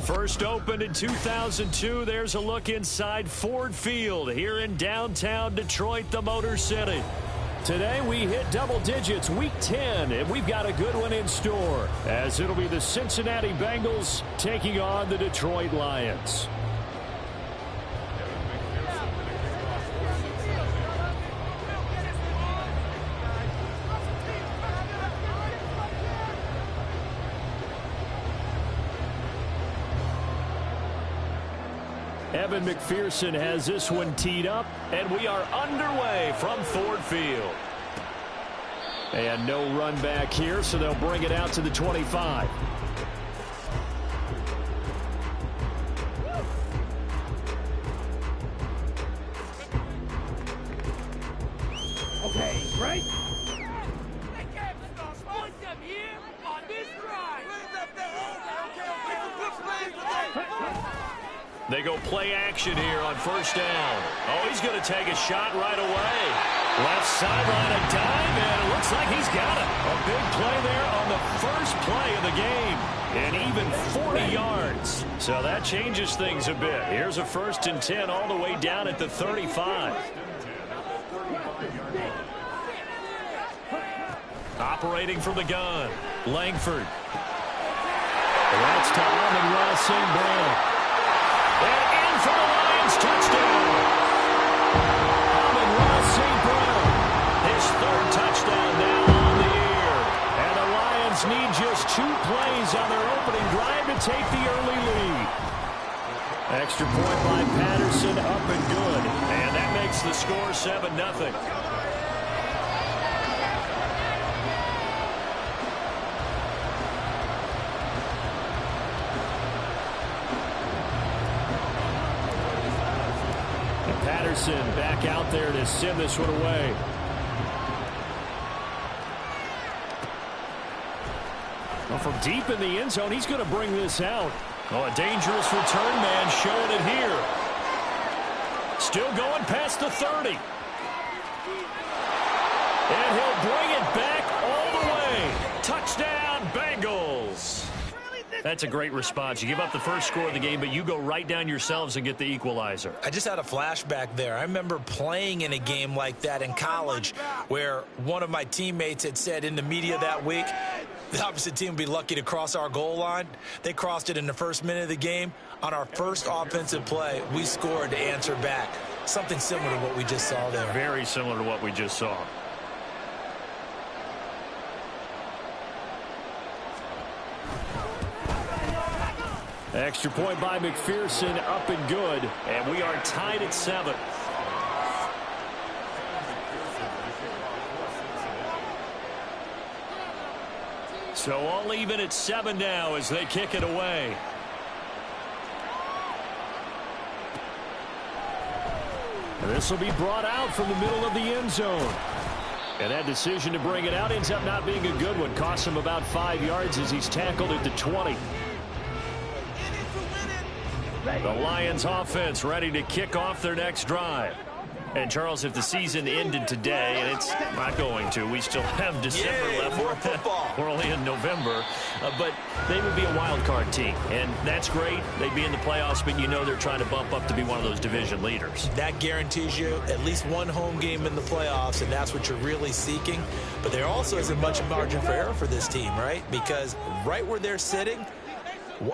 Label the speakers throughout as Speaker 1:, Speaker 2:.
Speaker 1: First opened in 2002, there's a look inside Ford Field here in downtown Detroit, the Motor City. Today we hit double digits, week 10, and we've got a good one in store, as it'll be the Cincinnati Bengals taking on the Detroit Lions. Evan McPherson has this one teed up, and we are underway from Ford Field. And no run back here, so they'll bring it out to the 25.
Speaker 2: Okay, right?
Speaker 1: They go play action here on first down. Oh, he's going to take a shot right away. Left sideline, a dive, and it looks like he's got it. A big play there on the first play of the game. And even 40 yards. So that changes things a bit. Here's a 1st and 10 all the way down at the 35. Operating from the gun, Langford. That's to Amon-Ra St. Brown. And in for the Lions, touchdown. Amon-Ra St. Brown, his 3rd touchdown now on the year. And the Lions need just 2 plays on their opening drive to take the early lead. Extra point by Patterson, up and good. And that makes the score 7-0. Patterson back out there to send this one away. Well, from deep in the end zone, he's going to bring this out. Oh, a dangerous return man showing it here. Still going past the 30. And he'll bring it back all the way. Touchdown, Bengals. That's a great response. You give up the first score of the game, but you go right down yourselves and get the equalizer.
Speaker 3: I just had a flashback there. I remember playing in a game like that in college where one of my teammates had said in the media that week, the opposite team would be lucky to cross our goal line. They crossed it in the first minute of the game. On our first offensive play, we scored to answer back. Something similar to what we just saw there.
Speaker 1: Very similar to what we just saw. Extra point by McPherson, up and good. And we are tied at 7. So all even at 7 now as they kick it away. This will be brought out from the middle of the end zone. And that decision to bring it out ends up not being a good one. Costs him about 5 yards as he's tackled at the 20. The Lions offense ready to kick off their next drive. And, Charles, if the season ended today, and it's not going to, we still have December left.
Speaker 3: More football.
Speaker 1: We're only in November. But they would be a wild card team. And that's great. They'd be in the playoffs, but you know they're trying to bump up to be one of those division leaders.
Speaker 3: That guarantees you at least one home game in the playoffs, and that's what you're really seeking. But there also isn't much margin for error for this team, right? Because right where they're sitting,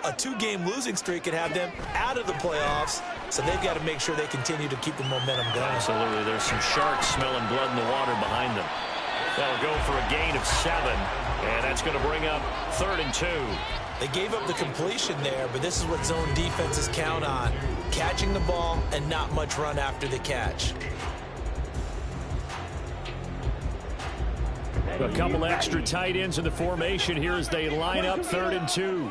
Speaker 3: a 2-game losing streak could have them out of the playoffs, so they've got to make sure they continue to keep the momentum going.
Speaker 1: Absolutely. There's some sharks smelling blood in the water behind them. They'll go for a gain of 7, and that's going to bring up 3rd and 2.
Speaker 3: They gave up the completion there, but this is what zone defenses count on, catching the ball and not much run after the catch.
Speaker 1: A couple extra tight ends in the formation here as they line up 3rd and 2.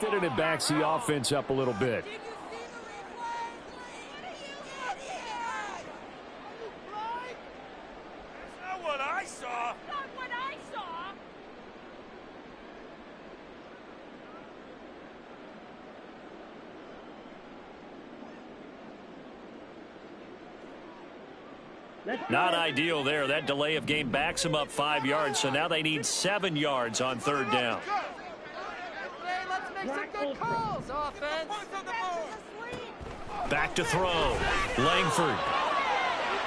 Speaker 1: expected, and it backs the offense up a little bit. Not ideal there. That delay of game backs them up 5 yards, so now they need 7 yards on third down.
Speaker 2: Let's make some good calls, offense.
Speaker 1: Back to throw. Langford.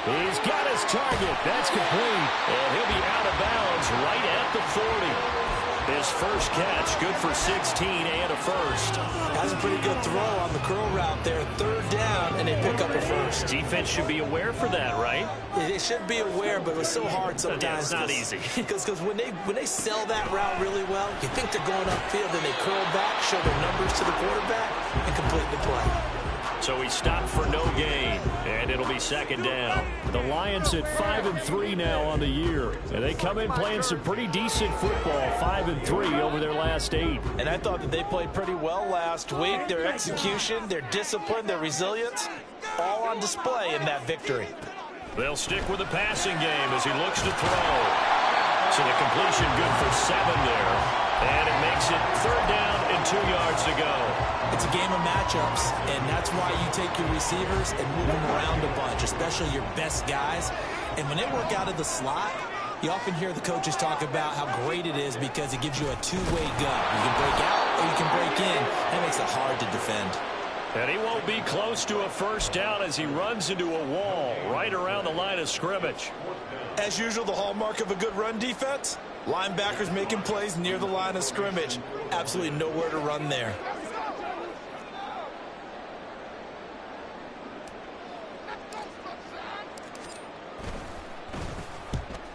Speaker 1: He's got his target. That's complete. And he'll be out of bounds right at the 40. His first catch, good for 16 and a first.
Speaker 3: That's a pretty good throw on the curl route there. Third down, and they pick up a first.
Speaker 1: Defense should be aware for that, right?
Speaker 3: They should be aware, but it was so hard sometimes.
Speaker 1: It's not easy.
Speaker 3: Because when they sell that route really well, you think they're going upfield, then they curl back, show their numbers to the quarterback, and complete the play.
Speaker 1: So he stopped for no gain, and it'll be second down. The Lions at 5-3 now on the year. And they come in playing some pretty decent football, 5-3 over their last 8.
Speaker 3: And I thought that they played pretty well last week. Their execution, their discipline, their resilience, all on display in that victory.
Speaker 1: They'll stick with the passing game as he looks to throw. So the completion good for 7 there. And it makes it third down and 2 yards to go.
Speaker 3: It's a game of matchups, and that's why you take your receivers and move them around a bunch, especially your best guys. And when they work out of the slot, you often hear the coaches talk about how great it is because it gives you a two-way gun. You can break out or you can break in. That makes it hard to defend.
Speaker 1: And he won't be close to a first down as he runs into a wall right around the line of scrimmage.
Speaker 3: As usual, the hallmark of a good run defense, linebackers making plays near the line of scrimmage. Absolutely nowhere to run there.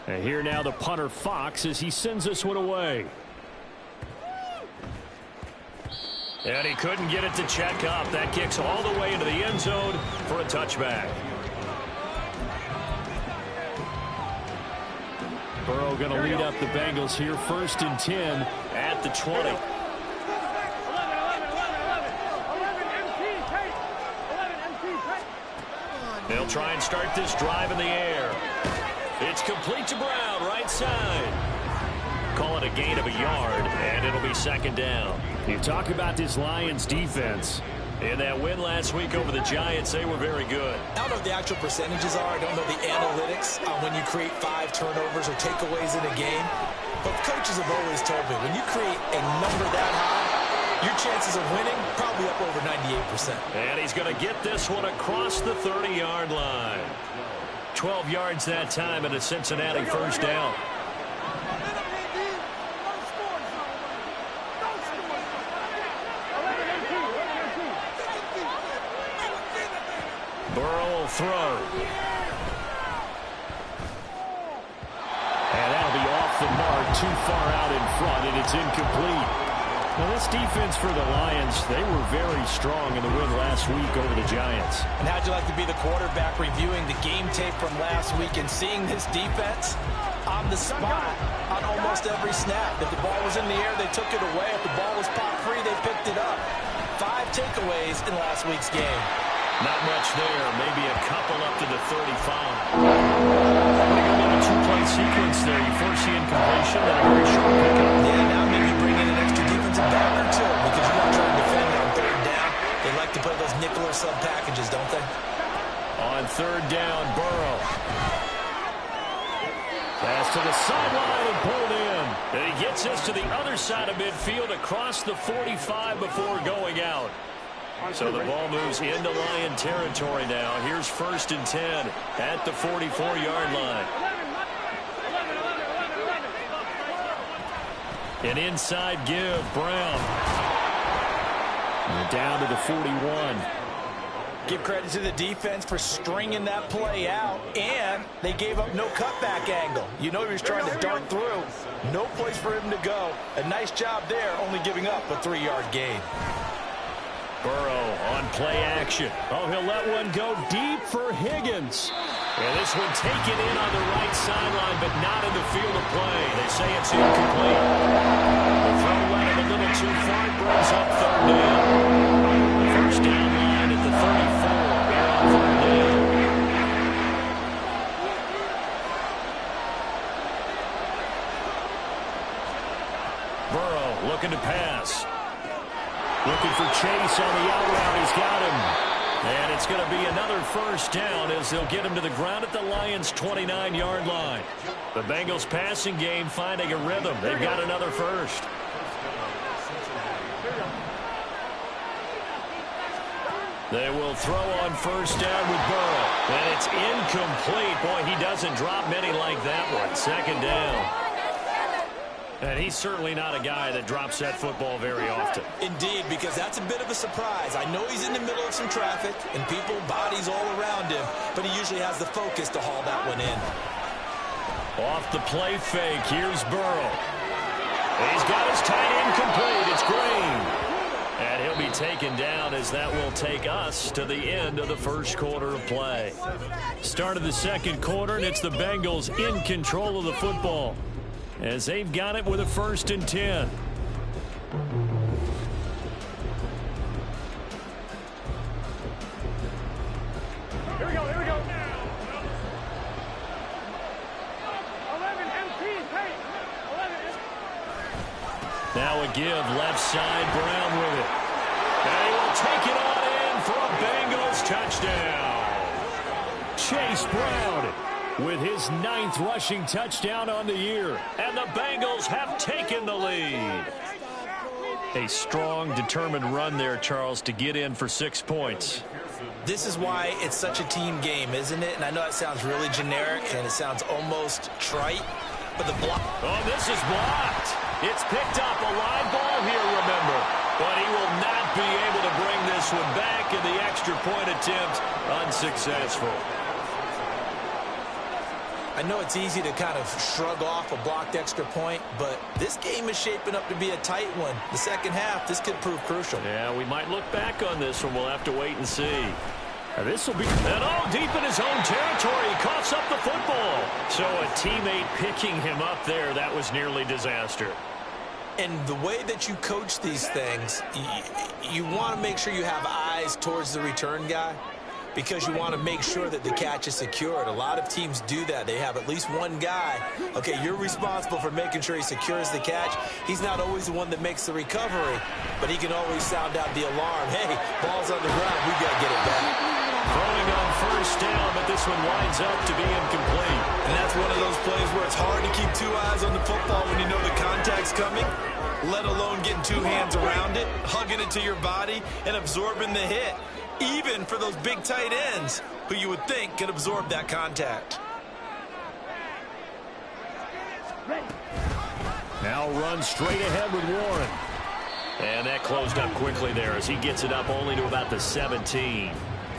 Speaker 1: And here now the punter Fox as he sends this one away. And he couldn't get it to check up. That kicks all the way into the end zone for a touchback. Burrow going to lead up the Bengals here, 1st and 10 at the 20. They'll try and start this drive in the air. It's complete to Brown, right side. Call it a gain of a yard, and it'll be second down. You talk about this Lions defense. In that win last week over the Giants, they were very good.
Speaker 3: I don't know what the actual percentages are. I don't know the analytics on when you create 5 turnovers or takeaways in a game. But coaches have always told me, when you create a number that high, your chances of winning probably up over 98%.
Speaker 1: And he's going to get this one across the 30-yard line. 12 yards that time and a Cincinnati first down. Burrow will throw. And that'll be off the mark, too far out in front, and it's incomplete. Well, this defense for the Lions, they were very strong in the win last week over the Giants.
Speaker 3: And how'd you like to be the quarterback reviewing the game tape from last week and seeing this defense on the spot on almost every snap? If the ball was in the air, they took it away. If the ball was pop free, they picked it up. 5 takeaways in last week's game.
Speaker 1: Not much there. Maybe a couple up to the 35. Pretty good little 2-play sequence there. You first see incompletion, then a very short pickup.
Speaker 3: Yeah, now maybe bring in an extra defensive back or two because you're not trying to defend on third down. They like to play those nickel or sub packages, don't they?
Speaker 1: On third down, Burrow. Pass to the sideline and pulled in. And he gets us to the other side of midfield across the 45 before going out. So the ball moves into Lion territory now. Here's 1st and 10 at the 44-yard line. An inside give, Brown. And down to the 41.
Speaker 3: Give credit to the defense for stringing that play out, and they gave up no cutback angle. You know he was trying to dart through. No place for him to go. A nice job there, only giving up a 3-yard gain.
Speaker 1: Burrow on play action. Oh, he'll let one go deep for Higgins. And this one taken in on the right sideline, but not in the field of play. They say it's incomplete. The throw led him a little too far. It brings up third down. First down line at the 34. Here on third down. Burrow looking to pass. Looking for Chase on the out route. He's got him. And it's going to be another first down as they'll get him to the ground at the Lions' 29-yard line. The Bengals passing game finding a rhythm. They've got another first. They will throw on first down with Burrow. And it's incomplete. Boy, he doesn't drop many like that one. Second down. And he's certainly not a guy that drops that football very often.
Speaker 3: Indeed, because that's a bit of a surprise. I know he's in the middle of some traffic and people, bodies all around him, but he usually has the focus to haul that one in.
Speaker 1: Off the play fake, here's Burrow. He's got his tight end complete. It's Green. And he'll be taken down as that will take us to the end of the first quarter of play. Start of the second quarter, and it's the Bengals in control of the football, as they've got it with a 1st and 10.
Speaker 2: Here we go, here we go. 11 MT, hey, 11.
Speaker 1: Now a give, left side, Brown with it. And he will take it on in for a Bengals touchdown. Chase Brown with his 9th rushing touchdown on the year. And the Bengals have taken the lead. A strong, determined run there, Charles, to get in for 6 points.
Speaker 3: This is why it's such a team game, isn't it? And I know it sounds really generic and it sounds almost trite, but the block...
Speaker 1: Oh, this is blocked. It's picked up. A live ball here, remember. But he will not be able to bring this one back, and the extra point attempt unsuccessful.
Speaker 3: I know it's easy to kind of shrug off a blocked extra point, but this game is shaping up to be a tight one. The second half, this could prove crucial.
Speaker 1: Yeah, we might look back on this one. We'll have to wait and see. This will be... And deep in his own territory, he coughs up the football. So a teammate picking him up there, that was nearly disaster.
Speaker 3: And the way that you coach these things, you want to make sure you have eyes towards the return guy, because you want to make sure that the catch is secured. A lot of teams do that. They have at least one guy. Okay, you're responsible for making sure he secures the catch. He's not always the one that makes the recovery, but he can always sound out the alarm. Hey, ball's on the ground. We got to get it back.
Speaker 1: Throwing on first down, but this one lines up to be incomplete.
Speaker 3: And that's one of those plays where it's hard to keep 2 eyes on the football when you know the contact's coming, let alone getting 2 hands around it, hugging it to your body, and absorbing the hit. Even for those big tight ends who you would think could absorb that contact.
Speaker 1: Now run straight ahead with Warren. And that closed up quickly there as he gets it up only to about the 17.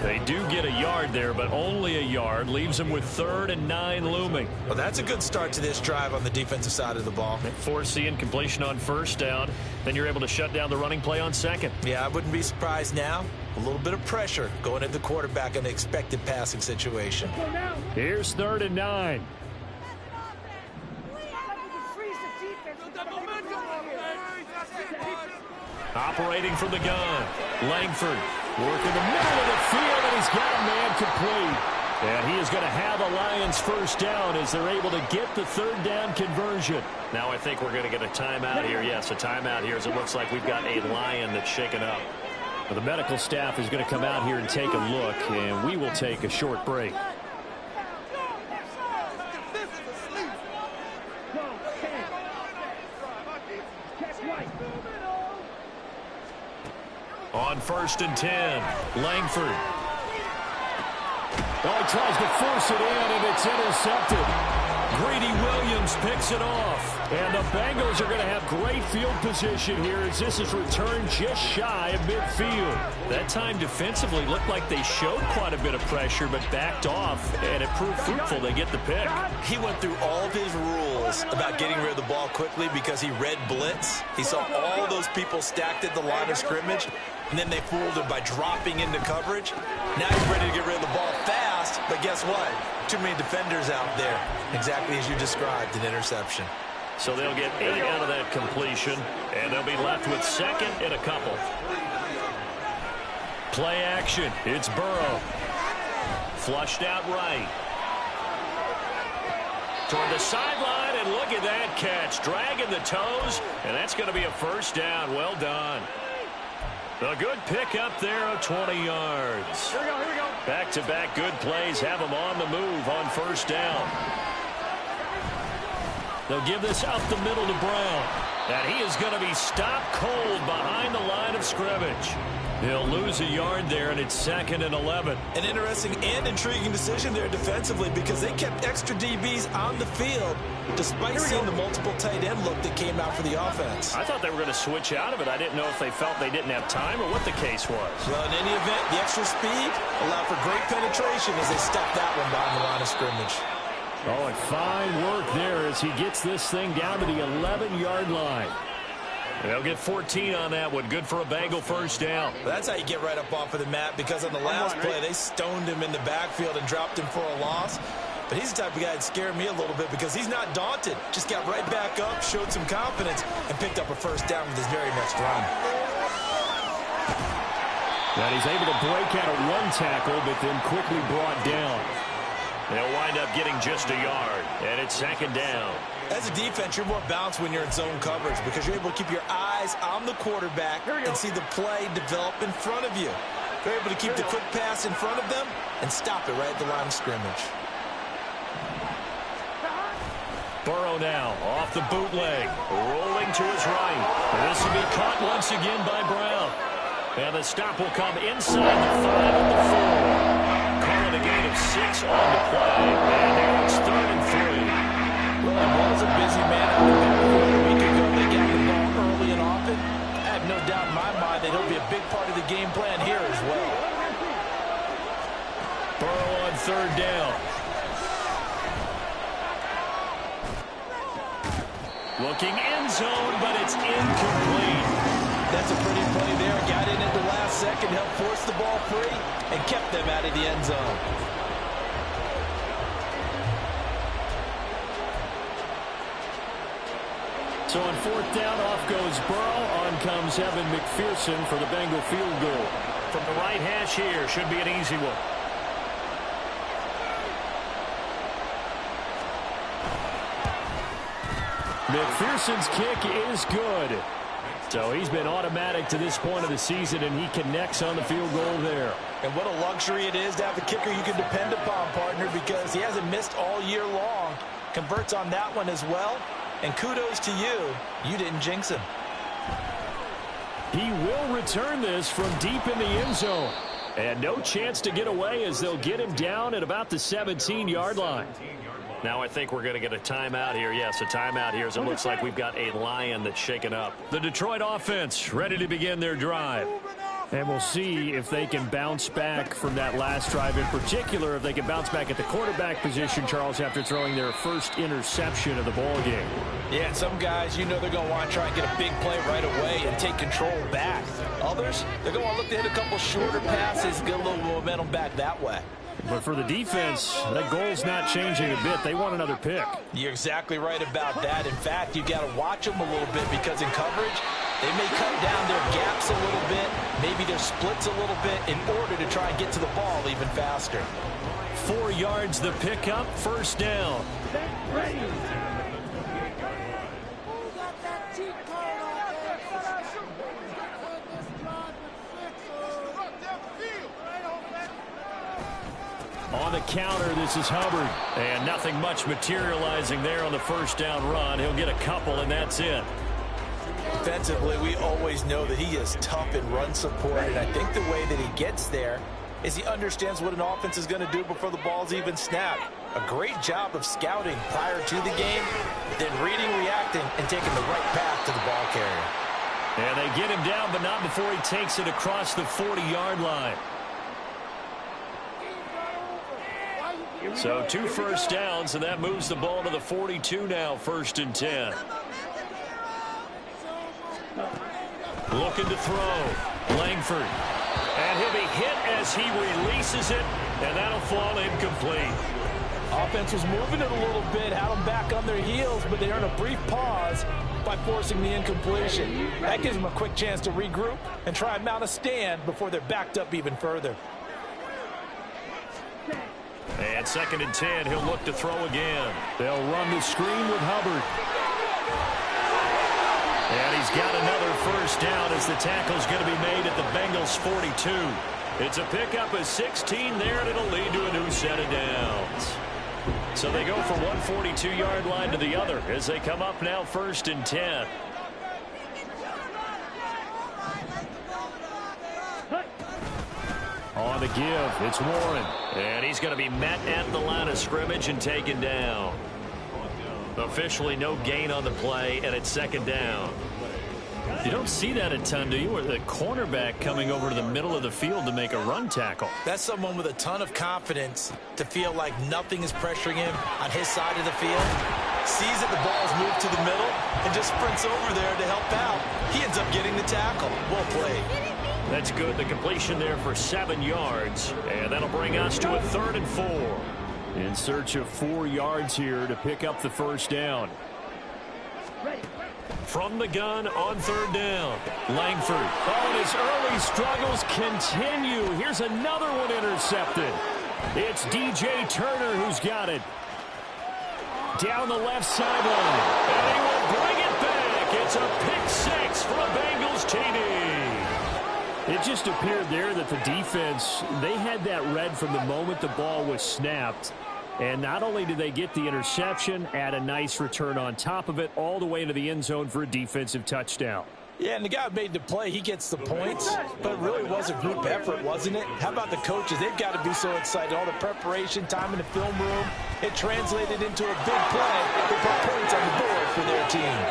Speaker 1: They do get a yard there, but only a yard. Leaves them with 3rd and 9 looming.
Speaker 3: Well, that's a good start to this drive on the defensive side of the ball.
Speaker 1: Force the incompletion on first down. Then you're able to shut down the running play on second.
Speaker 3: Yeah, I wouldn't be surprised now. A little bit of pressure going at the quarterback in an expected passing situation.
Speaker 1: Here's 3rd and 9. Operating from the gun. Langford working the middle of the field, and he's got a man complete. And he is going to have a Lions first down as they're able to get the 3rd down conversion. Now I think we're going to get a timeout here. Yes, a timeout here as it looks like we've got a Lion that's shaken up. Well, the medical staff is going to come out here and take a look, and we will take a short break. On 1st and 10, Langford. Oh, he tries to force it in, and it's intercepted. Greedy Williams picks it off. And the Bengals are going to have great field position here as this is returned just shy of midfield. That time defensively looked like they showed quite a bit of pressure but backed off, and it proved fruitful. They get the pick.
Speaker 3: He went through all of his rules about getting rid of the ball quickly because he read blitz. He saw all those people stacked at the line of scrimmage, and then they fooled him by dropping into coverage. Now he's ready to get rid of the ball fast, but guess what? Too many defenders out there. Exactly as you described, an interception.
Speaker 1: So they'll get 8 out of that completion, and they'll be left with second and a couple. Play action. It's Burrow. Flushed out right. Toward the sideline, and look at that catch. Dragging the toes, and that's going to be a first down. Well done. A good pick up there of 20 yards.
Speaker 2: Here we go.
Speaker 1: Back-to-back good plays have them on the move on first down. They'll give this up the middle to Brown. And he is going to be stopped cold behind the line of scrimmage. He'll lose a yard there, and it's 2nd and 11.
Speaker 3: An interesting and intriguing decision there defensively because they kept extra DBs on the field despite seeing the multiple tight end look that came out for the offense.
Speaker 1: I thought they were going to switch out of it. I didn't know if they felt they didn't have time or what the case was.
Speaker 3: Well, in any event, the extra speed allowed for great penetration as they stuffed that one behind the line of scrimmage.
Speaker 1: Oh, and fine work there as he gets this thing down to the 11-yard line. They'll get 14 on that one. Good for a Bengal first down.
Speaker 3: That's how you get right up off of the mat because on the last play, they stoned him in the backfield and dropped him for a loss. But he's the type of guy that scared me a little bit because he's not daunted. Just got right back up, showed some confidence, and picked up a first down with his very next run.
Speaker 1: And he's able to break out of one tackle, but then quickly brought down. They'll wind up getting just a yard, and it's 2nd down.
Speaker 3: As a defense, you're more balanced when you're in zone coverage because you're able to keep your eyes on the quarterback and see the play develop in front of you. You're able to keep the quick pass in front of them and stop it right at the line of scrimmage.
Speaker 1: Burrow now off the bootleg, rolling to his right. This will be caught once again by Brown. And the stop will come inside the 5 at the 4. Calling a gain of 6 on the play. And now it's 3rd and 3.
Speaker 3: Well, it was a busy man out the backfield a week ago. They got the ball early and often. I have no doubt in my mind that he'll be a big part of the game plan here as well.
Speaker 1: Burrow on 3rd down. Looking end zone, but it's incomplete.
Speaker 3: That's a pretty play there. Got in at the last second, helped force the ball free, and kept them out of the end zone.
Speaker 1: So on 4th down, off goes Burrow. On comes Evan McPherson for the Bengal field goal. From the right hash here, should be an easy one. McPherson's kick is good. So he's been automatic to this point of the season, and he connects on the field goal there.
Speaker 3: And what a luxury it is to have a kicker you can depend upon, partner, because he hasn't missed all year long. Converts on that one as well. And kudos to you. You didn't jinx him.
Speaker 1: He will return this from deep in the end zone. And no chance to get away as they'll get him down at about the 17-yard line. Now I think we're going to get a timeout here. Yes, a timeout here as it looks like we've got a lion that's shaken up. The Detroit offense ready to begin their drive. And we'll see if they can bounce back from that last drive. In particular, if they can bounce back at the quarterback position, Charles, after throwing their first interception of the ball game.
Speaker 3: Yeah, and some guys, you know they're going to want to try and get a big play right away and take control back. Others, they're going to want to look to hit a couple shorter passes, get a little momentum back that way.
Speaker 1: But for the defense, that goal's not changing a bit. They want another pick.
Speaker 3: You're exactly right about that. In fact, you've got to watch them a little bit because in coverage, they may cut down their gaps a little bit, maybe their splits a little bit in order to try and get to the ball even faster.
Speaker 1: 4 yards the pickup, first down. On the counter, this is Hubbard. And nothing much materializing there on the first down run. He'll get a couple, and that's it.
Speaker 3: Defensively, we always know that he is tough in run support, and I think the way that he gets there is he understands what an offense is going to do before the ball's even snapped. A great job of scouting prior to the game, then reading, reacting, and taking the right path to the ball carrier.
Speaker 1: And they get him down, but not before he takes it across the 40-yard line. So 2 first downs, and that moves the ball to the 42 now, 1st and 10. Looking to throw. Langford. And he'll be hit as he releases it, and that'll fall incomplete.
Speaker 3: Offense was moving it a little bit, had them back on their heels, but they earned a brief pause by forcing the incompletion. That gives them a quick chance to regroup and try and mount a stand before they're backed up even further.
Speaker 1: And 2nd and 10, he'll look to throw again. They'll run the screen with Hubbard. And he's got another first down as the tackle's going to be made at the Bengals 42. It's a pickup of 16 there, and it'll lead to a new set of downs. So they go from one 42-yard line to the other as they come up now 1st and 10. On the give, it's Warren. And he's going to be met at the line of scrimmage and taken down. Officially no gain on the play, and it's 2nd down. You don't see that a ton, do you? Or the cornerback coming over to the middle of the field to make a run tackle.
Speaker 3: That's someone with a ton of confidence to feel like nothing is pressuring him on his side of the field. Sees that the ball's moved to the middle and just sprints over there to help out. He ends up getting the tackle. Well played.
Speaker 1: That's good. The completion there for 7 yards. And that'll bring us to a 3rd and 4. In search of 4 yards here to pick up the first down. From the gun on 3rd down. Langford. Oh, and his early struggles continue. Here's another one intercepted. It's DJ Turner who's got it. Down the left sideline. And he will bring it back. It's a pick 6 for a Bengals TD. It just appeared there that the defense, they had that read from the moment the ball was snapped. And not only did they get the interception, add a nice return on top of it, all the way into the end zone for a defensive touchdown.
Speaker 3: Yeah, and the guy who made the play, he gets the points, but it really was a group effort, wasn't it? How about the coaches? They've got to be so excited. All the preparation, time in the film room, it translated into a big play. They put points on the board for their team.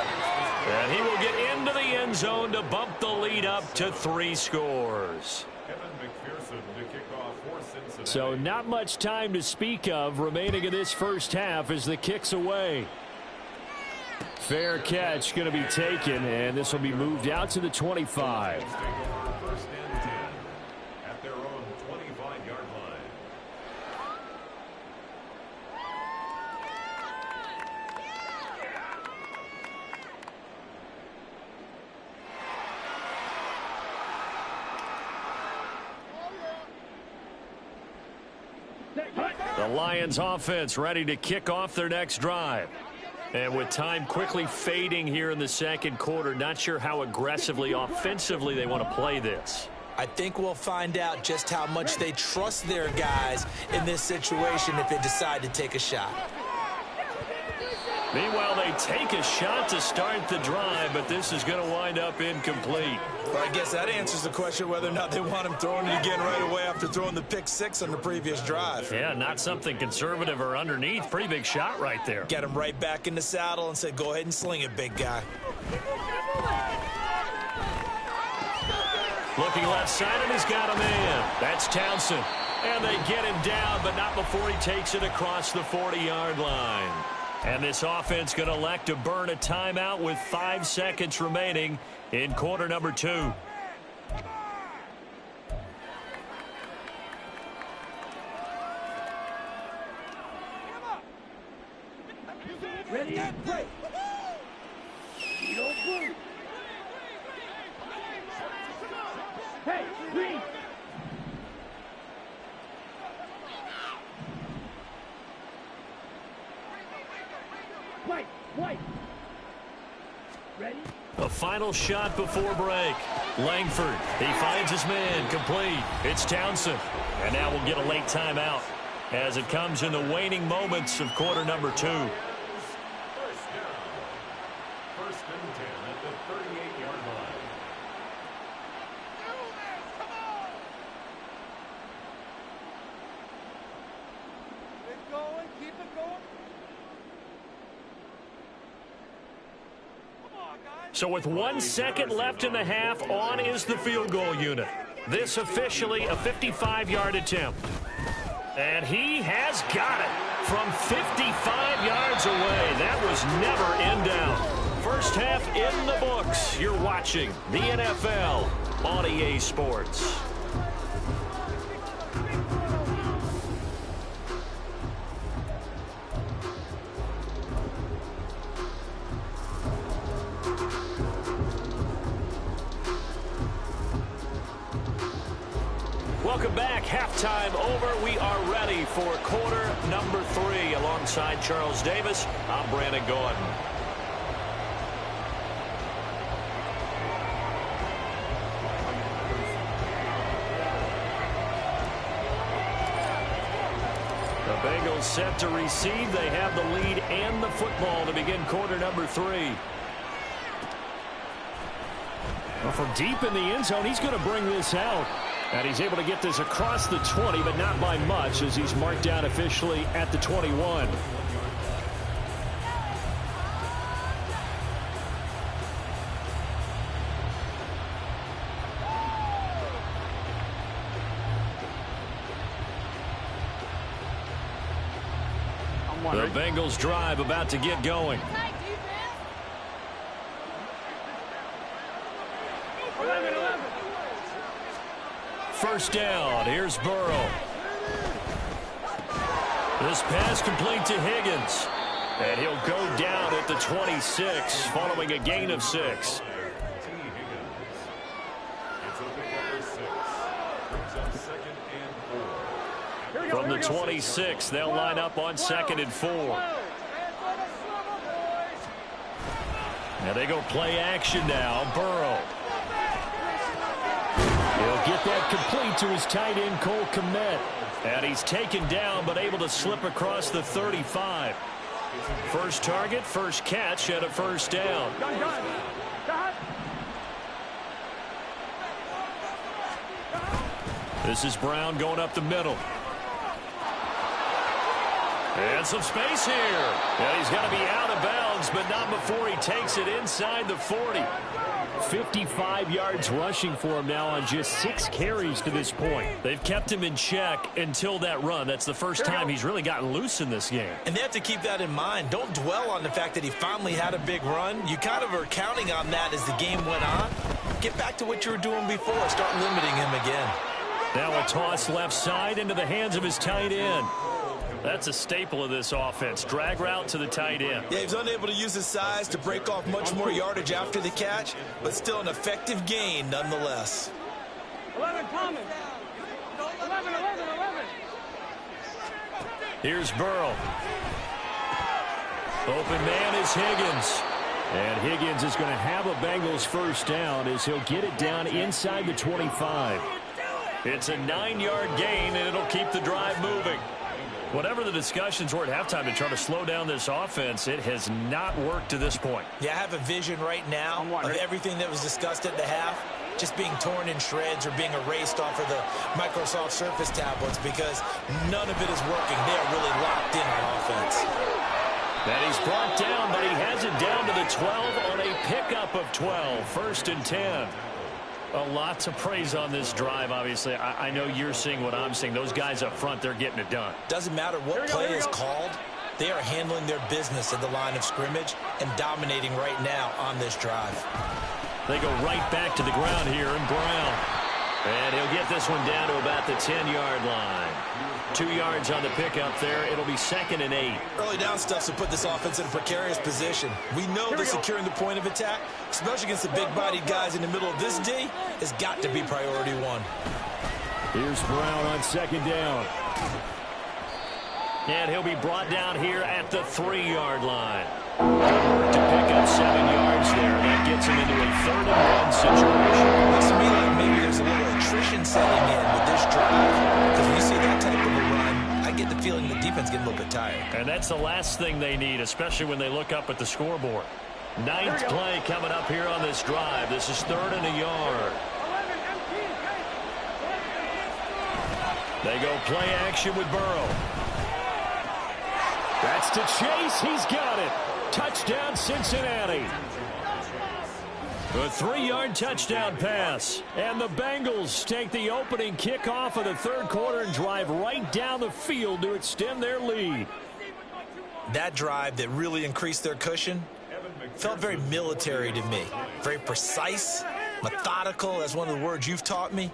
Speaker 1: And he will get into the end zone to bump the lead up to 3 scores. So not much time to speak of remaining in this first half as the kick's away. Fair catch going to be taken, and this will be moved out to the 25.
Speaker 4: First and 10 at their own 25-yard line.
Speaker 1: The Lions offense ready to kick off their next drive. And with time quickly fading here in the second quarter, not sure how aggressively, offensively they want to play this.
Speaker 3: I think we'll find out just how much they trust their guys in this situation if they decide to take a shot.
Speaker 1: Meanwhile, they take a shot to start the drive, but this is going to wind up incomplete.
Speaker 3: Well, I guess that answers the question whether or not they want him throwing it again right away after throwing the pick 6 on the previous drive.
Speaker 1: Yeah, not something conservative or underneath. Pretty big shot right there.
Speaker 3: Get him right back in the saddle and said, go ahead and sling it, big guy.
Speaker 1: Looking left side, and he's got a man. That's Townsend. And they get him down, but not before he takes it across the 40-yard line. And this offense going to elect to burn a timeout with 5 seconds remaining in quarter number 2.
Speaker 2: Ready, play. Hey, green. White. Ready?
Speaker 1: A final shot before break. Langford, he finds his man, complete. It's Townsend. And now we'll get a late timeout as it comes in the waning moments of quarter number 2.
Speaker 4: First down. First and 10 at the 38-yard line.
Speaker 1: So with 1 second left in the half, on is the field goal unit. This officially a 55-yard attempt. And he has got it from 55 yards away. That was never in doubt. First half in the books. You're watching the NFL on EA Sports. Welcome back. Halftime over. We are ready for quarter number 3. Alongside Charles Davis, I'm Brandon Gordon. The Bengals set to receive. They have the lead and the football to begin quarter number 3. Well, from deep in the end zone, he's going to bring this out. And he's able to get this across the 20, but not by much, as he's marked down officially at the 21. The Bengals drive about to get going. First down. Here's Burrow. This pass complete to Higgins. And he'll go down at the 26 following a gain of 6. From the 26, they'll line up on 2nd and 4. Now they go play action now. Burrow. He'll get that complete to his tight end, Cole Kmet. And he's taken down, but able to slip across the 35. First target, first catch, and a first down. This is Brown going up the middle. And some space here. And he's got to be out of bounds, but not before he takes it inside the 40. 55 yards rushing for him now on just 6 carries to this point. They've kept him in check until that run. That's the first time he's really gotten loose in this game.
Speaker 3: And they have to keep that in mind. Don't dwell on the fact that he finally had a big run. You kind of are counting on that as the game went on. Get back to what you were doing before. Start limiting him again.
Speaker 1: Now a toss left side into the hands of his tight end. That's a staple of this offense. Drag route to the tight end.
Speaker 3: Yeah, he's unable to use his size to break off much more yardage after the catch, but still an effective gain nonetheless.
Speaker 2: 11 coming. 11.
Speaker 1: Here's Burrow. Open man is Higgins. And Higgins is going to have a Bengals first down as he'll get it down inside the 25. It's a 9-yard gain, and it'll keep the drive moving. Whatever the discussions were at halftime to try to slow down this offense, it has not worked to this point.
Speaker 3: Yeah, I have a vision right now of everything that was discussed at the half just being torn in shreds or being erased off of the Microsoft Surface tablets because none of it is working. They are really locked in on offense.
Speaker 1: And he's brought down, but he has it down to the 12 on a pickup of 12. 1st and 10. A lot to praise on this drive, obviously. I know you're seeing what I'm seeing. Those guys up front, they're getting it done.
Speaker 3: Doesn't matter what play is called. They are handling their business at the line of scrimmage and dominating right now on this drive.
Speaker 1: They go right back to the ground here, and Brown. And he'll get this one down to about the 10-yard line. 2 yards on the pickup there. It'll be 2nd and 8.
Speaker 3: Early down stuff to put this offense in a precarious position. We know that securing the point of attack, especially against the big-bodied guys in the middle of this D, has got to be priority 1.
Speaker 1: Here's Brown on 2nd down. And he'll be brought down here at the 3-yard line. To pick up 7 yards there. That gets him into a 3rd and 1 situation.
Speaker 3: Looks to me like maybe there's a little attrition setting in with this drive. Because when you see that type of a run, I get the feeling the defense getting a little bit tired.
Speaker 1: And that's the last thing they need, especially when they look up at the scoreboard. 9th play coming up here on this drive. This is 3rd and a yard. They go play action with Burrow. That's to Chase. He's got it. Touchdown, Cincinnati. A 3-yard touchdown pass. And the Bengals take the opening kickoff of the third quarter and drive right down the field to extend their lead.
Speaker 3: That drive that really increased their cushion felt very military to me. Very precise, methodical, that's one of the words you've taught me.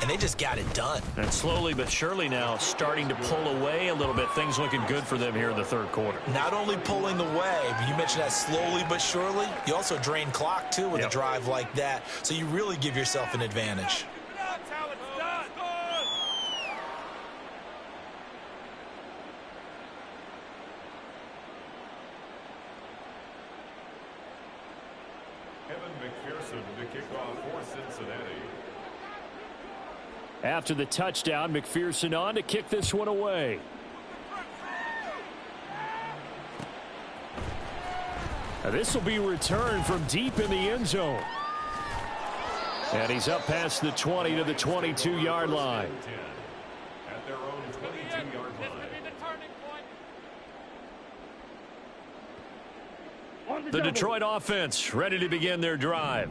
Speaker 3: And they just got it done.
Speaker 1: And slowly but surely now starting to pull away a little bit. Things looking good for them here in the third quarter.
Speaker 3: Not only pulling away, but you mentioned that slowly but surely. You also drain clock, too, with a drive like that. So you really give yourself an advantage.
Speaker 4: To kick off for Cincinnati.
Speaker 1: After the touchdown, McPherson on to kick this one away. This will be returned from deep in the end zone. And he's up past the 20 to the 22-yard line.
Speaker 4: At their own 22-yard line.
Speaker 1: The Detroit offense ready to begin their drive.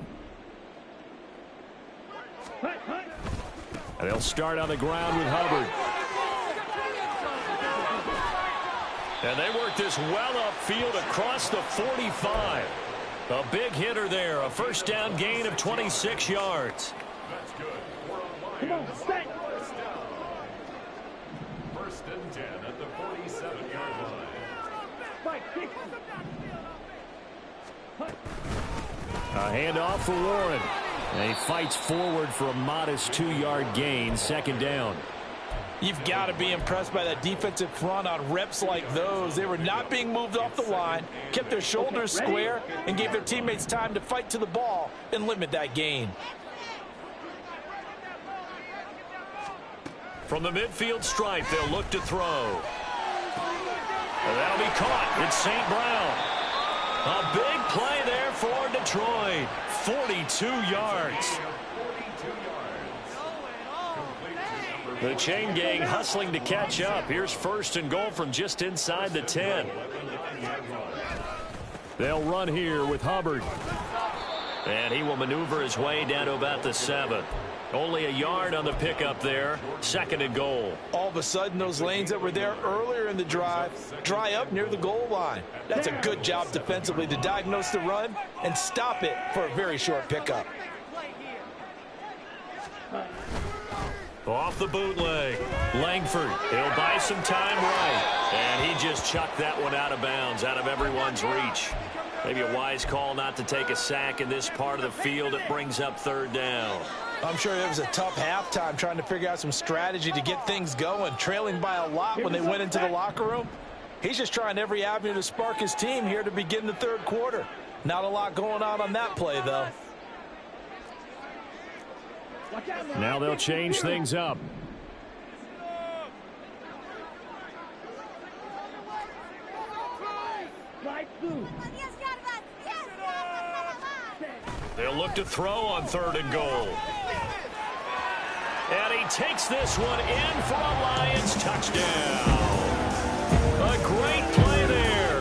Speaker 1: And they'll start on the ground with Hubbard. And they work this well upfield across the 45. A big hitter there. A first down gain of 26 yards.
Speaker 4: That's good. Come on, stay. First and 10 at the 47-yard line.
Speaker 1: A handoff for Warren. And he fights forward for a modest 2-yard gain, second down.
Speaker 3: You've got to be impressed by that defensive front on reps like those. They were not being moved off the line, kept their shoulders square, and gave their teammates time to fight to the ball and limit that gain.
Speaker 1: From the midfield stripe, they'll look to throw. And that'll be caught. It's St. Brown. A big play there for Detroit. 42 yards. The chain gang hustling to catch up. Here's first and goal from just inside the 10. They'll run here with Hubbard. And he will maneuver his way down to about the 7. Only a yard on the pickup there. Second and goal.
Speaker 3: All of a sudden, those lanes that were there earlier in the drive dry up near the goal line. That's a good job defensively to diagnose the run and stop it for a very short pickup.
Speaker 1: Off the bootleg. Langford. He'll buy some time right. And he just chucked that one out of bounds, out of everyone's reach. Maybe a wise call not to take a sack in this part of the field. It brings up third down.
Speaker 3: I'm sure it was a tough halftime trying to figure out some strategy to get things going, trailing by a lot when they went into the locker room. He's just trying every avenue to spark his team here to begin the third quarter. Not a lot going on that play, though.
Speaker 1: Now they'll change things up. They'll look to throw on third and goal. And he takes this one in for a Lions touchdown. A great play there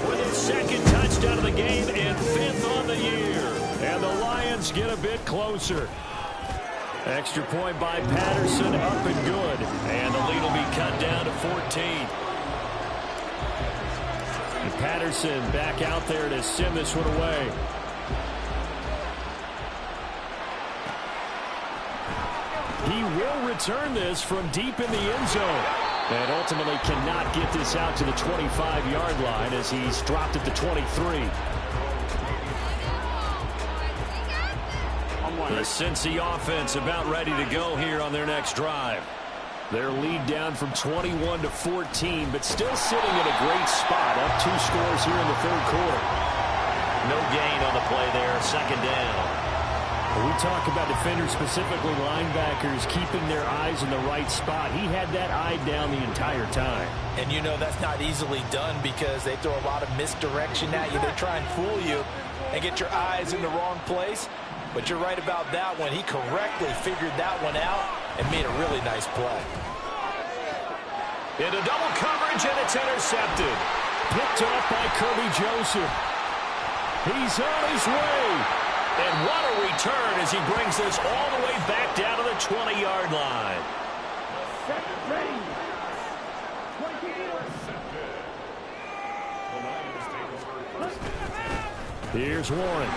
Speaker 1: with his second touchdown of the game and 5th on the year. And the Lions get a bit closer. Extra point by Patterson, up and good. And the lead will be cut down to 14. And Patterson back out there to send this one away. He will return this from deep in the end zone. And ultimately cannot get this out to the 25-yard line as he's dropped at the 23. The Cincy offense about ready to go here on their next drive. Their lead down from 21 to 14, but still sitting in a great spot. Up 2 scores here in the third quarter. No gain on the play there, second down. We talk about defenders, specifically linebackers, keeping their eyes in the right spot. He had that eye down the entire time.
Speaker 3: And you know that's not easily done because they throw a lot of misdirection at you. They try and fool you and get your eyes in the wrong place. But you're right about that one. He correctly figured that one out and made a really nice play.
Speaker 1: Into double coverage, and it's intercepted. Picked off by Kirby Joseph. He's on his way. And what a return as he brings this all the way back down to the 20-yard line. Here's Warren.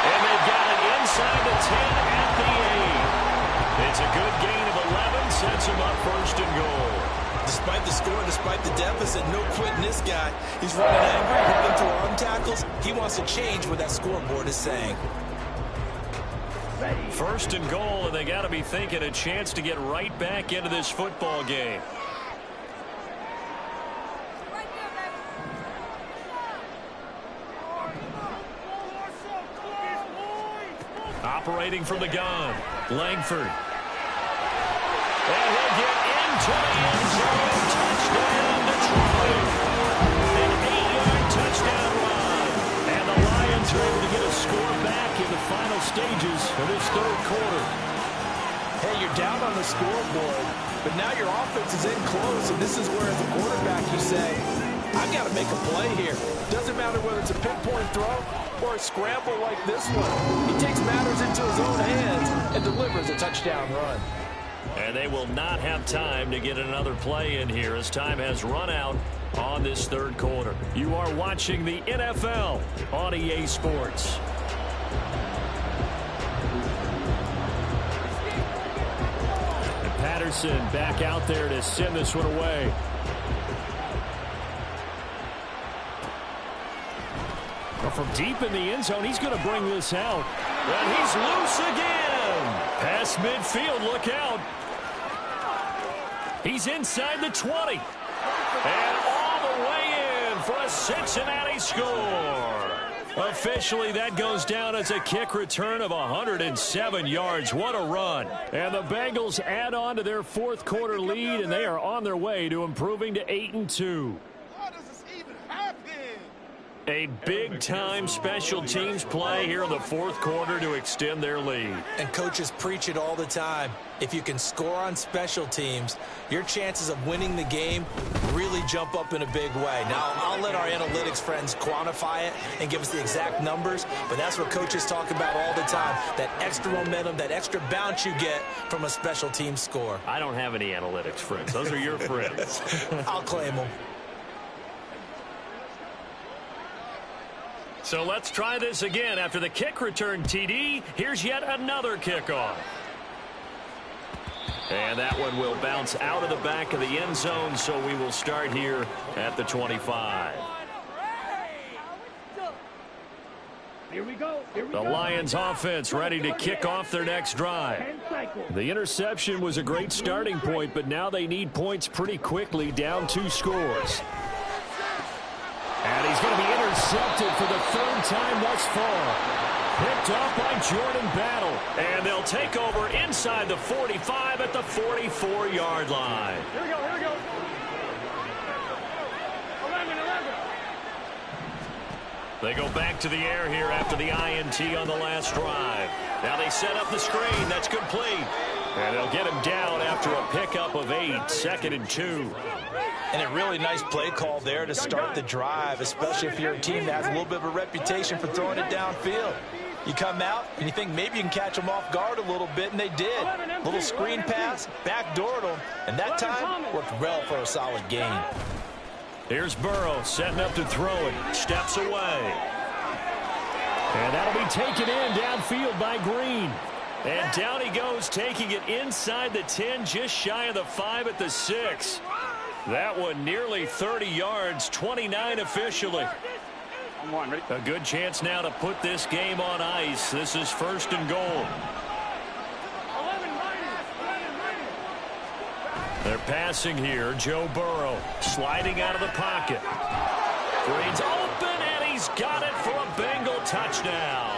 Speaker 1: And they've got it inside the 10 at the 8. It's a good gain of 11, sets him up first and goal.
Speaker 3: Despite the score, despite the deficit, no quitting this guy. He's running angry, running through arm tackles. He wants to change what that scoreboard is saying.
Speaker 1: First and goal, and they got to be thinking a chance to get right back into this football game. Operating from the gun, Langford. And he'll get into the end zone. Touchdown, Detroit. An 8-yard touchdown run. And the Lions are able to get a score back in the final stages of this third quarter.
Speaker 3: Hey, you're down on the scoreboard, but now your offense is in close, and this is where, as a quarterback, you say, I've got to make a play here. Doesn't matter whether it's a pinpoint throw or a scramble like this one. He takes matters into his own hands and delivers a touchdown run.
Speaker 1: And they will not have time to get another play in here as time has run out on this third quarter. You are watching the NFL on EA Sports. And Patterson back out there to send this one away. Well, from deep in the end zone, he's going to bring this out. And he's loose again. Past midfield, look out. He's inside the 20. And all the way in for a Cincinnati score. Officially, that goes down as a kick return of 107 yards. What a run. And the Bengals add on to their fourth quarter lead, and they are on their way to improving to 8-2.
Speaker 2: How does this even happen?
Speaker 1: A big-time special teams play here in the fourth quarter to extend their lead.
Speaker 3: And coaches preach it all the time. If you can score on special teams, your chances of winning the game really jump up in a big way. Now, I'll let our analytics friends quantify it and give us the exact numbers, but that's what coaches talk about all the time, that extra momentum, that extra bounce you get from a special team score.
Speaker 1: I don't have any analytics friends. Those are your friends.
Speaker 3: I'll claim them.
Speaker 1: So let's try this again. After the kick return TD, here's yet another kickoff. And that one will bounce out of the back of the end zone, so we will start here at the 25.
Speaker 5: Here we go.
Speaker 1: The Lions offense ready to kick off their next drive. The interception was a great starting point, but now they need points pretty quickly, down 2 scores. And he's going to be intercepted for the third time thus far. Picked off by Jordan Battle. And they'll take over inside the 45 at the 44-yard line.
Speaker 5: Here we go. 11.
Speaker 1: They go back to the air here after the INT on the last drive. Now they set up the screen. That's complete. And they'll get him down after a pickup of 8, 2nd and 2.
Speaker 3: And a really nice play call there to start the drive, especially if you're a team that has a little bit of a reputation for throwing it downfield. You come out and you think maybe you can catch them off guard a little bit, and they did. Little screen pass, backdoored them, and that time worked well for a solid gain.
Speaker 1: Here's Burrow setting up to throw it. Steps away. And that'll be taken in downfield by Green. And down he goes, taking it inside the 10, just shy of the 5 at the 6. That one nearly 30 yards, 29 officially. A good chance now to put this game on ice. This is 1st and goal. They're passing here. Joe Burrow sliding out of the pocket. Green's open, and he's got it for a Bengal touchdown.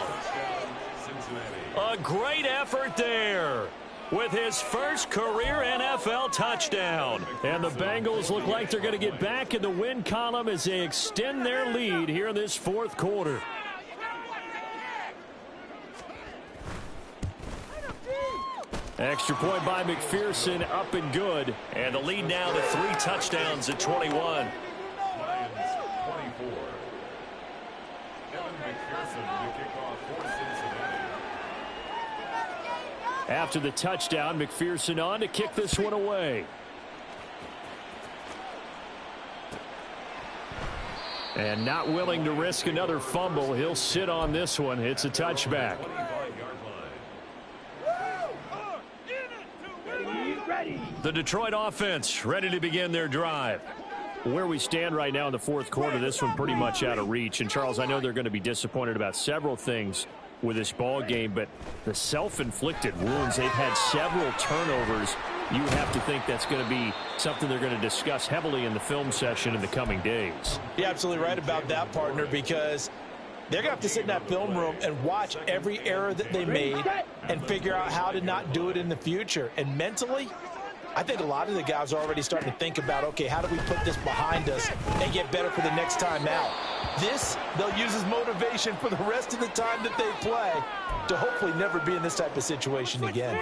Speaker 1: A great effort there with his first career NFL touchdown. And the Bengals look like they're going to get back in the win column as they extend their lead here in this fourth quarter. Extra point by McPherson, up and good. And the lead now to 3 touchdowns at 21.
Speaker 4: Lions 24.
Speaker 1: After the touchdown, McPherson on to kick this one away. And not willing to risk another fumble. He'll sit on this one. It's a touchback. The Detroit offense ready to begin their drive. Where we stand right now in the fourth quarter, this one pretty much out of reach. And, Charles, I know they're going to be disappointed about several things with this ball game, but the self-inflicted wounds, they've had several turnovers. You have to think that's going to be something they're going to discuss heavily in the film session in the coming days.
Speaker 3: You're absolutely right about that, partner, because they're going to have to sit in that film room and watch every error that they made and figure out how to not do it in the future. And mentally, I think a lot of the guys are already starting to think about, okay, how do we put this behind us and get better for the next time out? This, they'll use as motivation for the rest of the time that they play to hopefully never be in this type of situation again.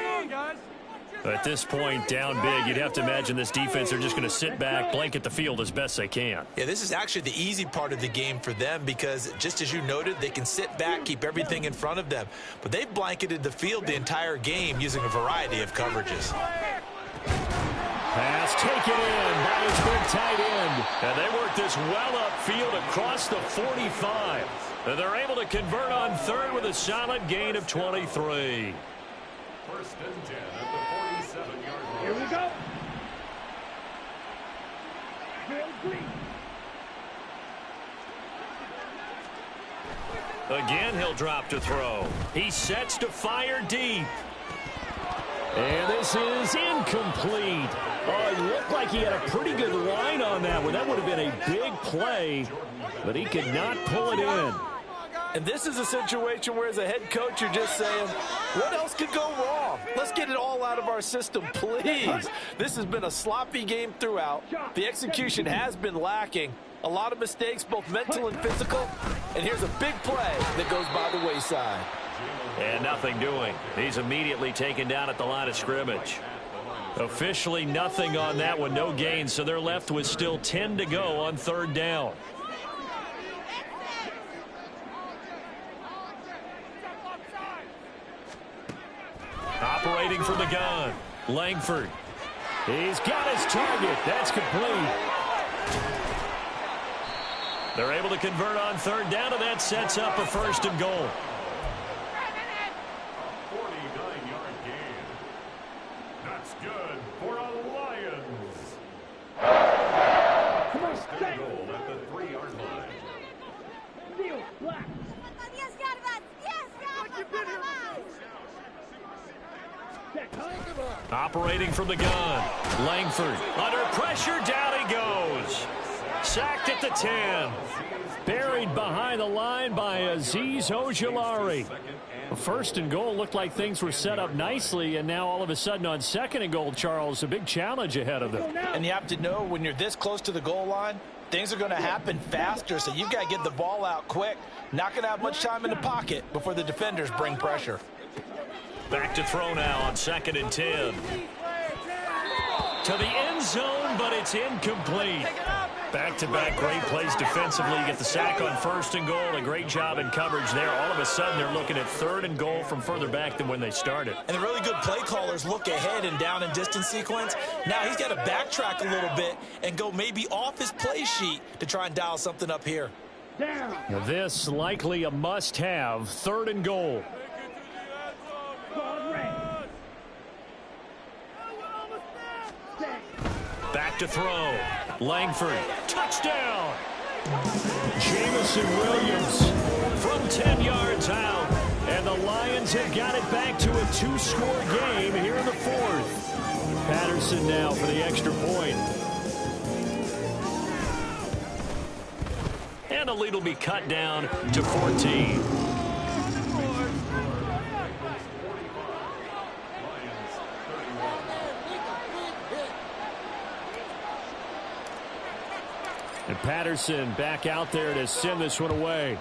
Speaker 1: At this point, down big, you'd have to imagine this defense, they're just going to sit back, blanket the field as best they can.
Speaker 3: Yeah, this is actually the easy part of the game for them because, just as you noted, they can sit back, keep everything in front of them. But they've blanketed the field the entire game using a variety of coverages.
Speaker 1: Pass taken in by his big tight end. And they work this well upfield across the 45. And they're able to convert on third with a solid gain of 23.
Speaker 4: First and 10 at the 47-yard line.
Speaker 5: Here we go.
Speaker 1: Again, he'll drop to throw. He sets to fire deep. And this is incomplete. Oh, it looked like he had a pretty good line on that one. That would have been a big play, but he could not pull it in.
Speaker 3: And this is a situation where, as a head coach, you're just saying, what else could go wrong? Let's get it all out of our system, please. This has been a sloppy game throughout. The execution has been lacking. A lot of mistakes, both mental and physical. And here's a big play that goes by the wayside.
Speaker 1: And nothing doing. He's immediately taken down at the line of scrimmage. Officially nothing on that one, no gain, so they're left with still 10 to go on third down. Operating from the gun, Langford. He's got his target. That's complete. They're able to convert on third down, and that sets up a first and goal.
Speaker 4: 49-yard gain. That's good for a Lions. First and goal at the 3-yard line.
Speaker 5: Field black.
Speaker 1: Operating from the gun, Langford. Under pressure, down he goes. Sacked at the 10. Buried behind the line by Azeez Ojulari. First and goal looked like things were set up nicely, and now all of a sudden on second and goal, Charles, a big challenge ahead of them.
Speaker 3: And you have to know when you're this close to the goal line, things are going to happen faster, so you've got to get the ball out quick. Not going to have much time in the pocket before the defenders bring pressure.
Speaker 1: Back to throw now on second and 10. To the end zone, but it's incomplete. Back-to-back great plays defensively. You get the sack on first and goal. A great job in coverage there. All of a sudden, they're looking at third and goal from further back than when they started.
Speaker 3: And the really good play callers look ahead and down and distance sequence. Now he's got to backtrack a little bit and go maybe off his play sheet to try and dial something up here.
Speaker 1: Now this likely a must-have. Third and goal. Back to throw. Langford. Touchdown. Jamison Williams from 10 yards out. And the Lions have got it back to a 2-score game here in the fourth. Patterson now for the extra point. And the lead will be cut down to 14. And Patterson back out there to send this one away.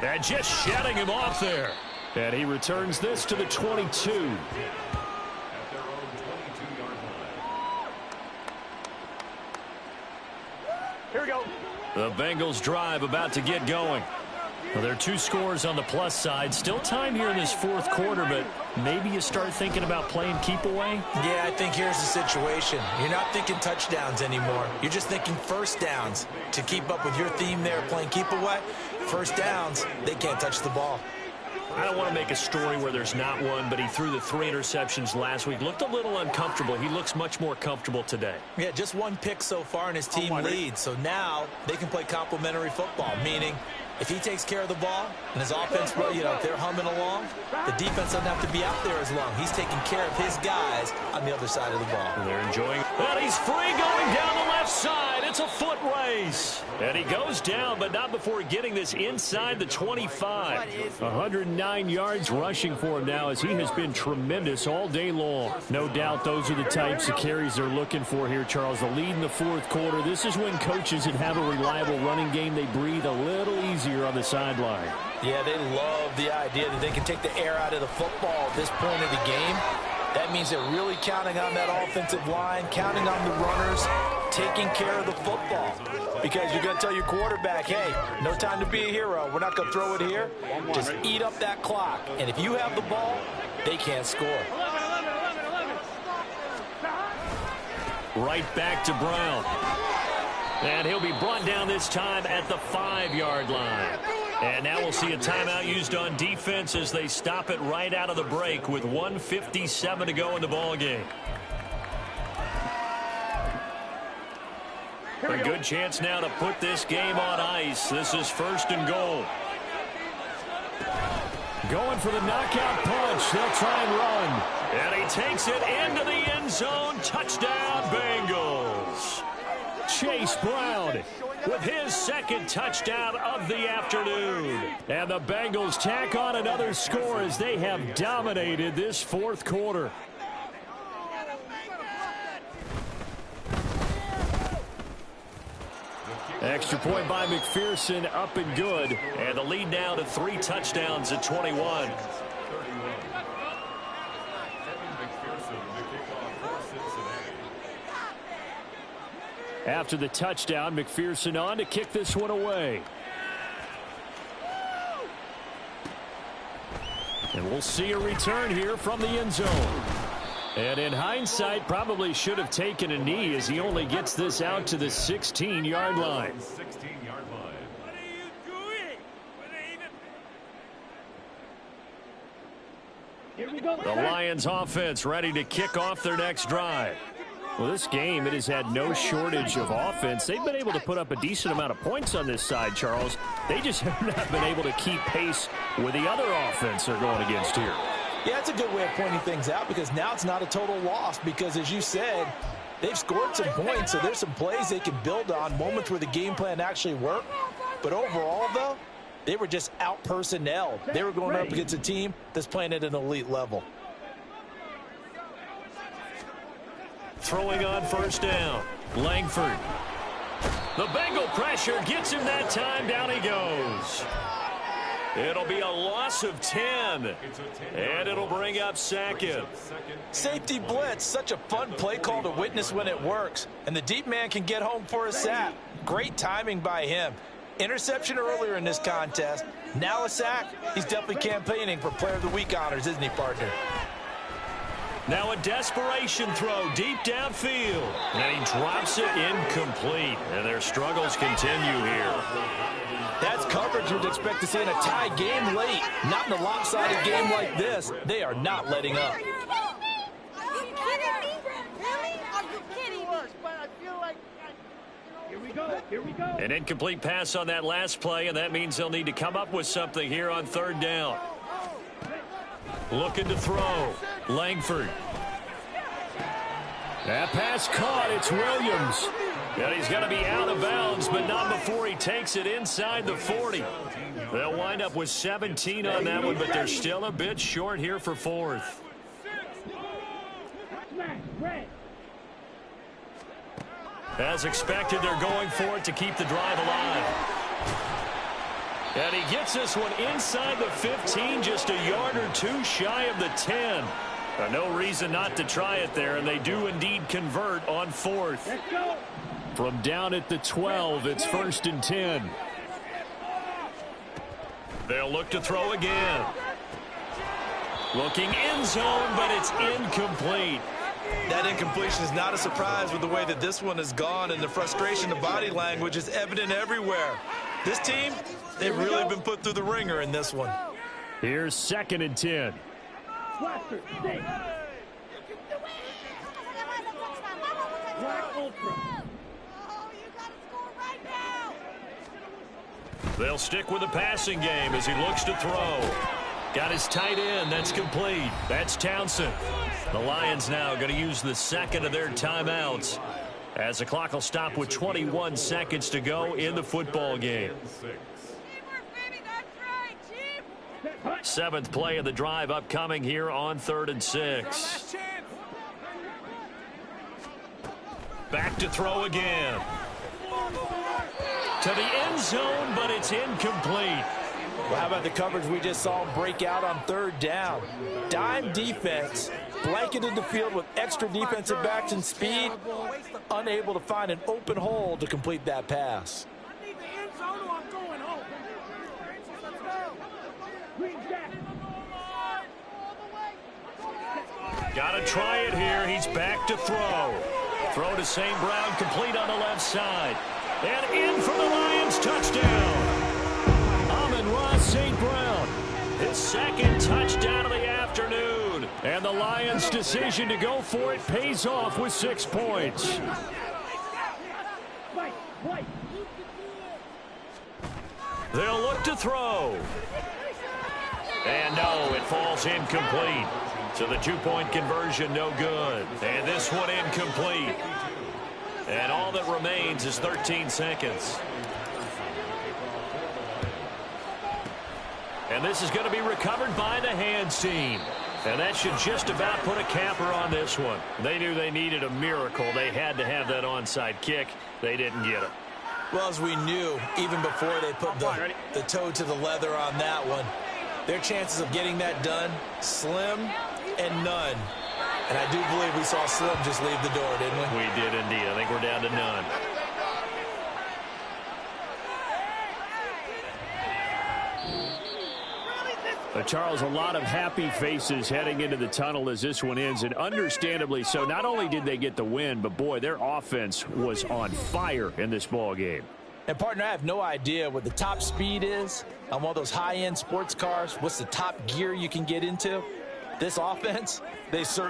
Speaker 1: And just shutting him off there. And he returns this to the 22. Bengals drive about to get going. Well, there are 2 scores on the plus side. Still time here in this fourth quarter, but maybe you start thinking about playing keep away?
Speaker 3: Yeah, I think here's the situation. You're not thinking touchdowns anymore. You're just thinking first downs. To keep up with your theme there, playing keep away, first downs, they can't touch the ball.
Speaker 1: I don't want to make a story where there's not one, but he threw the 3 interceptions last week. Looked a little uncomfortable. He looks much more comfortable today.
Speaker 3: Yeah, just 1 pick so far and his team leads. So now they can play complementary football, meaning if he takes care of the ball and his offense, if they're humming along, the defense doesn't have to be out there as long. He's taking care of his guys on the other side of the ball.
Speaker 1: And they're enjoying it. And he's free going down the left side. It's a foot race. And he goes down, but not before getting this inside the 25. 109 yards rushing for him now as he has been tremendous all day long. No doubt those are the types of carries they're looking for here, Charles. The lead in the fourth quarter. This is when coaches that have a reliable running game, they breathe a little easier on the sideline.
Speaker 3: Yeah, they love the idea that they can take the air out of the football at this point of the game. That means they're really counting on that offensive line, counting on the runners, taking care of the football. Because you're going to tell your quarterback, hey, no time to be a hero. We're not going to throw it here. Just eat up that clock. And if you have the ball, they can't score.
Speaker 1: Right back to Brown. And he'll be brought down this time at the 5-yard line. And now we'll see a timeout used on defense as they stop it right out of the break with 1:57 to go in the ballgame. A good chance now to put this game on ice. This is 1st and goal. Going for the knockout punch. They'll try and run. And he takes it into the end zone. Touchdown, Bengals. Chase Brown with his 2nd touchdown of the afternoon. And the Bengals tack on another score as they have dominated this fourth quarter. Extra point by McPherson, up and good. And the lead now to 3 touchdowns at 21. After the touchdown, McPherson on to kick this one away. And we'll see a return here from the end zone. And in hindsight, probably should have taken a knee as he only gets this out to the 16-yard line.
Speaker 4: 16-yard line.
Speaker 2: What are you doing?
Speaker 5: Here we go.
Speaker 1: The Lions offense ready to kick off their next drive. Well, this game, it has had no shortage of offense. They've been able to put up a decent amount of points on this side, Charles. They just have not been able to keep pace with the other offense they're going against here.
Speaker 3: Yeah, it's a good way of pointing things out because now it's not a total loss because, as you said, they've scored some points, so there's some plays they can build on, moments where the game plan actually worked. But overall, though, they were just out-personnelled. They were going up against a team that's playing at an elite level.
Speaker 1: Throwing on 1st down, Langford. The Bengal pressure gets him that time. Down he goes. It'll be a loss of 10, and it'll bring up 2nd.
Speaker 3: Safety blitz, such a fun play call to witness when it works. And the deep man can get home for a sack. Great timing by him. Interception earlier in this contest. Now a sack. He's definitely campaigning for Player of the Week honors, isn't he, partner?
Speaker 1: Now a desperation throw deep downfield. And he drops it incomplete. And their struggles continue here.
Speaker 3: That's coverage you'd expect to see in a tie game late. Not in a lopsided game like this. They are not letting up.
Speaker 2: Are you kidding me? Really? Are you kidding me? But I feel like...
Speaker 5: Here we go. Here we go.
Speaker 1: An incomplete pass on that last play, and that means they'll need to come up with something here on 3rd down. Looking to throw. Langford. That pass caught. It's Williams. And he's going to be out of bounds, but not before he takes it inside the 40. They'll wind up with 17 on that one, but they're still a bit short here for 4th. As expected, they're going for it to keep the drive alive. And he gets this one inside the 15, just a yard or 2 shy of the 10. No reason not to try it there, and they do indeed convert on 4th.
Speaker 5: Let's go.
Speaker 1: From down at the 12, it's 1st and 10. They'll look to throw again. Looking end zone, but it's incomplete.
Speaker 3: That incompletion is not a surprise with the way that this one has gone, and the frustration, the body language is evident everywhere. This team, they've really been put through the ringer in this one.
Speaker 1: Here's 2nd and 10.
Speaker 5: Blaster, stay. Black Ultra.
Speaker 2: Oh, you got to score right now.
Speaker 1: They'll stick with the passing game as he looks to throw. Got his tight end. That's complete. That's Townsend. The Lions now going to use the second of their timeouts as the clock will stop with 21 seconds to go in the football game. Seventh play of the drive upcoming here on 3rd and 6. Back to throw again. To the end zone, but it's incomplete.
Speaker 3: Well, how about the coverage we just saw break out on 3rd down? Dime defense, blanketed the field with extra defensive backs and speed, unable to find an open hole to complete that pass.
Speaker 5: I need the end zone or I'm going home. Green Jack.
Speaker 1: Got to try it here. He's back to throw. Throw to St. Brown, complete on the left side. And in for the Lions, touchdown. Amon-Ra St. Brown, his 2nd touchdown of the afternoon. And the Lions' decision to go for it pays off with 6 points. They'll look to throw. And no, it falls incomplete. So the 2-point conversion no good. And this one incomplete. And all that remains is 13 seconds. And this is going to be recovered by the hands team. And that should just about put a capper on this one. They knew they needed a miracle. They had to have that onside kick. They didn't get it.
Speaker 3: Well, as we knew, even before they put the toe to the leather on that one, their chances of getting that done, slim and none. And I do believe we saw Slim just leave the door, didn't we?
Speaker 1: We did indeed. I think we're down to none. Charles, a lot of happy faces heading into the tunnel as this one ends, and understandably so. Not only did they get the win, but boy, their offense was on fire in this ball game.
Speaker 3: And partner, I have no idea what the top speed is on one of those high-end sports cars. What's the top gear you can get into? This offense, they certainly